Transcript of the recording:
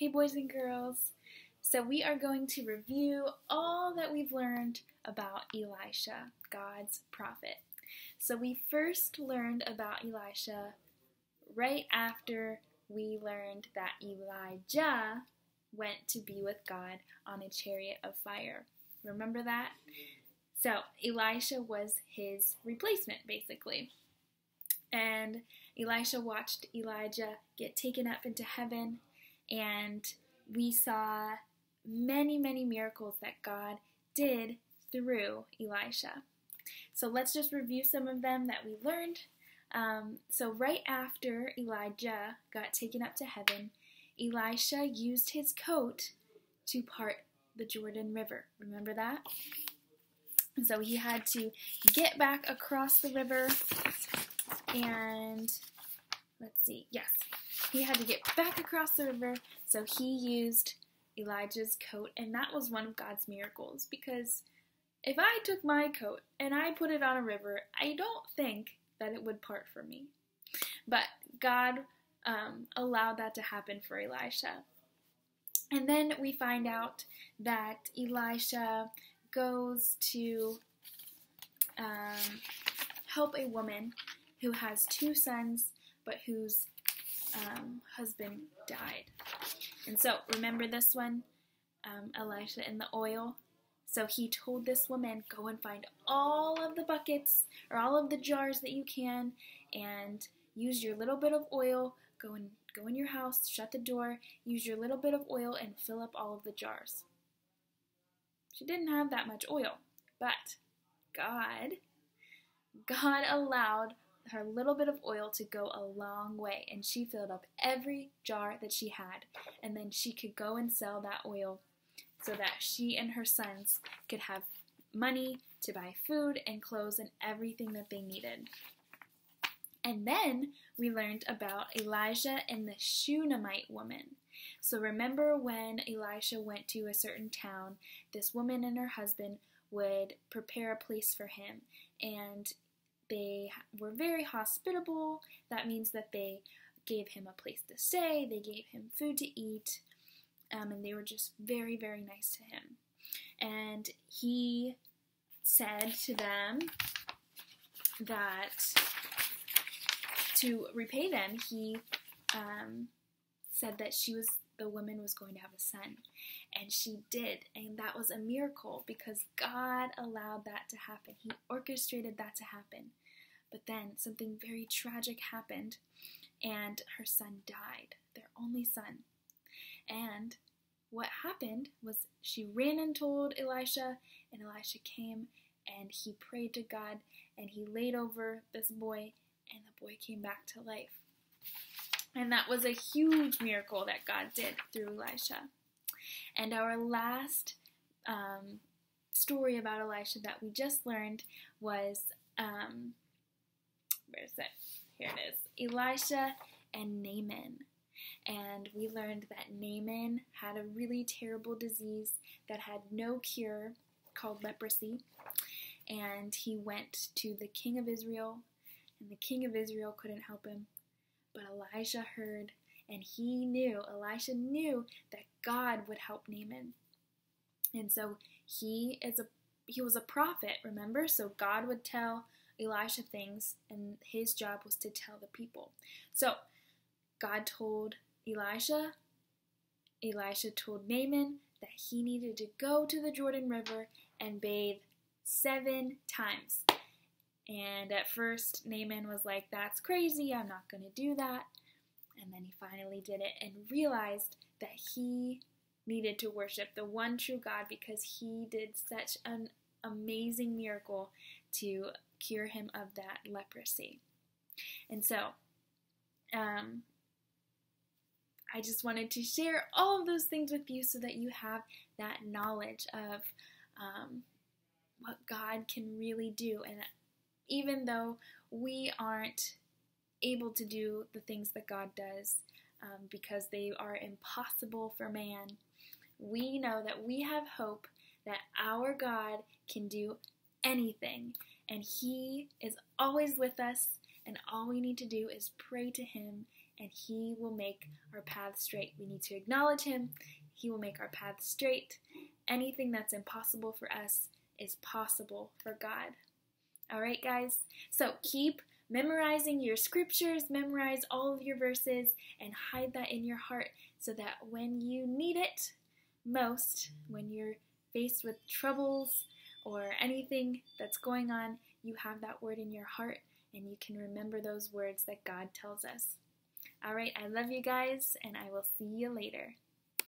Hey boys and girls. So we are going to review all that we've learned about Elisha, God's prophet. So we first learned about Elisha right after we learned that Elijah went to be with God on a chariot of fire. Remember that? So Elisha was his replacement, basically. And Elisha watched Elijah get taken up into heaven, and we saw many, many miracles that God did through Elisha. So let's just review some of them that we learned. So right after Elijah got taken up to heaven, Elisha used his coat to part the Jordan River. Remember that? And so he had to get back across the river and, he had to get back across the river, so he used Elijah's coat, and that was one of God's miracles, because if I took my coat and I put it on a river, I don't think that it would part for me. But God allowed that to happen for Elisha. And then we find out that Elisha goes to help a woman who has 2 sons, but whose husband died. And so, remember this one, Elisha and the oil? So he told this woman, go and find all of the buckets, or all of the jars that you can, and use your little bit of oil, go in your house, shut the door, use your little bit of oil, and fill up all of the jars. She didn't have that much oil, but God allowed her little bit of oil to go a long way, and she filled up every jar that she had, and then she could go and sell that oil so that she and her sons could have money to buy food and clothes and everything that they needed. And then we learned about Elijah and the Shunammite woman. So remember when Elisha went to a certain town, this woman and her husband would prepare a place for him, and they were very hospitable. That means that they gave him a place to stay, they gave him food to eat, and they were just very, very nice to him. And he said to them that to repay them, he said that the woman was going to have a son. And she did, and that was a miracle because God allowed that to happen. He orchestrated that to happen. But then something very tragic happened, and her son died, their only son. And what happened was she ran and told Elisha, and Elisha came, and he prayed to God, and he laid over this boy, and the boy came back to life. And that was a huge miracle that God did through Elisha. And our last story about Elisha that we just learned was, where is it? Here it is. Elisha and Naaman. And we learned that Naaman had a really terrible disease that had no cure called leprosy. And he went to the king of Israel, and the king of Israel couldn't help him. But Elisha heard, and Elisha knew that God would help Naaman. And so he was a prophet, remember? So God would tell Elisha things, and his job was to tell the people. So God told Elisha told Naaman that he needed to go to the Jordan River and bathe 7 times. And at first, Naaman was like, that's crazy, I'm not going to do that. And then he finally did it and realized that he needed to worship the one true God because he did such an amazing miracle to cure him of that leprosy. And so, I just wanted to share all of those things with you so that you have that knowledge of what God can really do. And even though we aren't able to do the things that God does because they are impossible for man, we know that we have hope that our God can do anything, and He is always with us, and all we need to do is pray to Him, and He will make our path straight. We need to acknowledge Him. He will make our path straight. Anything that's impossible for us is possible for God. All right, guys? So keep memorizing your scriptures, memorize all of your verses, and hide that in your heart so that when you need it most, when you're faced with troubles or anything that's going on, you have that word in your heart and you can remember those words that God tells us. All right, I love you guys, and I will see you later.